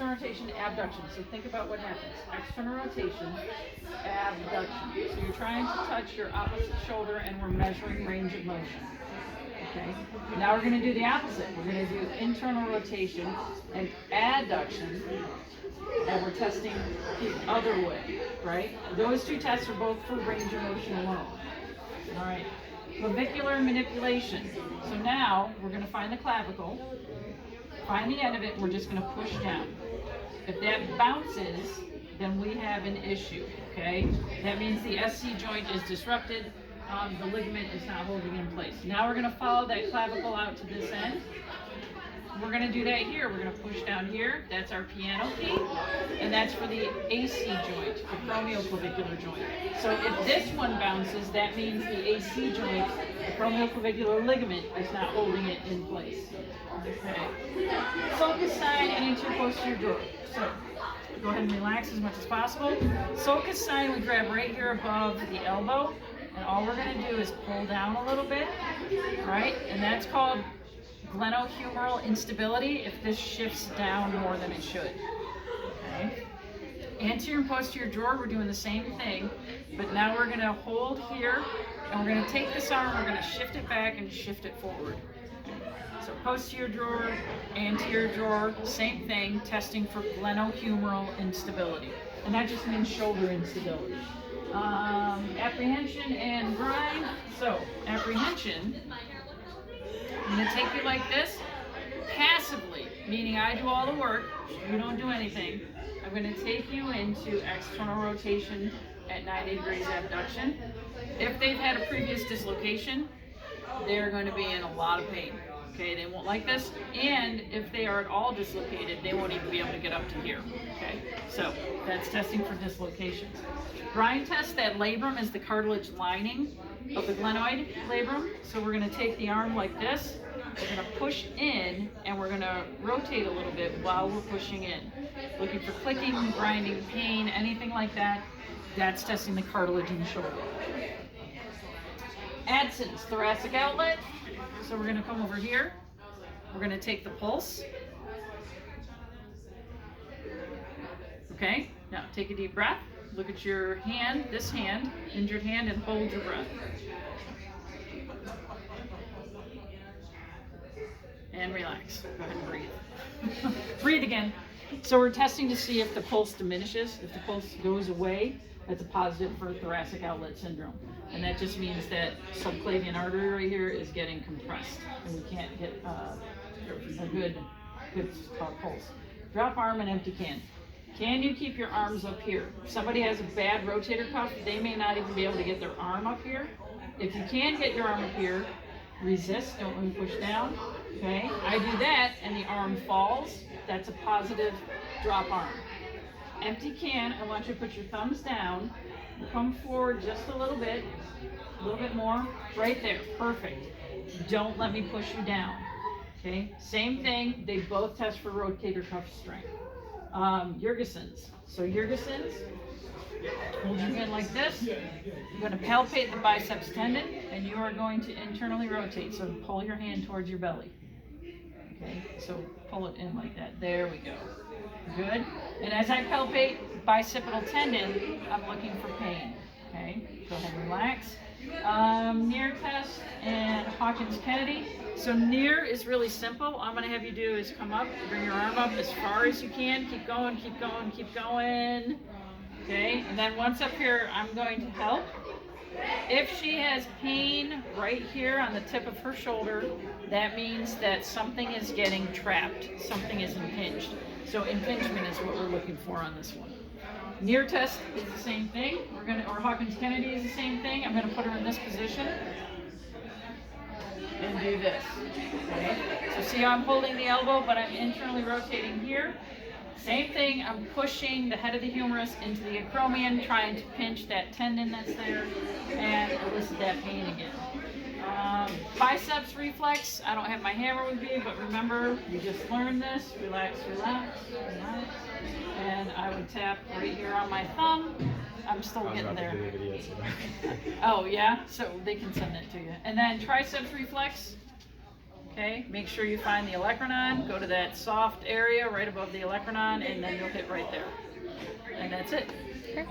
rotation, abduction. So think about what happens. External rotation, abduction. So you're trying to touch your opposite shoulder and we're measuring range of motion. Okay. Now we're going to do the opposite. We're going to do internal rotation and adduction, and we're testing the other way, right? Those two tests are both for range of motion alone. All right. Clavicular manipulation. So now we're going to find the clavicle, find the end of it, and we're just going to push down. If that bounces, then we have an issue, okay? That means the SC joint is disrupted, the ligament is not holding in place. Now we're going to follow that clavicle out to this end. We're going to do that here. We're going to push down here. That's our piano key. And that's for the AC joint, the acromioclavicular joint. So if this one bounces, that means the AC joint, the acromioclavicular ligament, is not holding it in place. Okay. Sulcus sign and anterior posterior drawer. So go ahead and relax as much as possible. Sulcus sign we grab right here above the elbow. And all we're going to do is pull down a little bit, right? And that's called glenohumeral instability if this shifts down more than it should. Okay. Anterior and posterior drawer, we're doing the same thing, but now we're going to hold here, and we're going to take this arm, we're going to shift it back and shift it forward. So posterior drawer, anterior drawer, same thing, testing for glenohumeral instability. And that just means shoulder instability. Apprehension and grind. So apprehension, I'm going to take you like this, passively, meaning I do all the work, you don't do anything. I'm going to take you into external rotation at 90 degrees abduction. If they've had a previous dislocation, they're going to be in a lot of pain. Okay, they won't like this, and if they are at all dislocated, they won't even be able to get up to here. Okay, so that's testing for dislocations. Grind test, that labrum is the cartilage lining of the glenoid labrum. So we're going to take the arm like this, we're going to push in, and we're going to rotate a little bit while we're pushing in. Looking for clicking, grinding, pain, anything like that. That's testing the cartilage in the shoulder. Adson's, thoracic outlet. So we're going to come over here. We're going to take the pulse. Okay, now take a deep breath. Look at your hand, this hand, injured hand, and hold your breath. And relax. Go ahead and breathe. Breathe again. So we're testing to see if the pulse diminishes. If the pulse goes away, that's a positive for thoracic outlet syndrome. And that just means that subclavian artery right here is getting compressed, and we can't get a good pulse. Drop arm and empty can. Can you keep your arms up here? If somebody has a bad rotator cuff, they may not even be able to get their arm up here. If you can get your arm up here, resist, don't let me push down. Okay, I do that and the arm falls. That's a positive drop arm. Empty can, I want you to put your thumbs down, come forward just a little bit more, right there, perfect. Don't let me push you down. Okay, same thing, they both test for rotator cuff strength. Yergeson's. So Yergeson's, hold your hand like this. You're going to palpate the biceps tendon, and you are going to internally rotate. So pull your hand towards your belly. Okay, so pull it in like that. There we go. Good. And as I palpate bicipital tendon, I'm looking for pain. Okay, go ahead and relax. Near test and Hawkins-Kennedy. So near is really simple. All I'm going to have you do is come up, bring your arm up as far as you can. Keep going, keep going, keep going. Okay, and then once up here, I'm going to help. If she has pain right here on the tip of her shoulder, that means that something is getting trapped, something is impinged. So impingement is what we're looking for on this one. Near test is the same thing. Or Hawkins-Kennedy is the same thing. I'm going to put her in this position and do this. Okay. So see how I'm holding the elbow, but I'm internally rotating here. Same thing, I'm pushing the head of the humerus into the acromion, trying to pinch that tendon that's there and elicit that pain again. Biceps reflex, I don't have my hammer with me, but remember, you just learned this. Relax, relax, relax. And I would tap right here on my thumb. I'm still getting there. Oh, yeah? So they can send that to you. And then triceps reflex. Okay, make sure you find the olecranon, go to that soft area right above the olecranon, and then you'll hit right there. And that's it. Okay.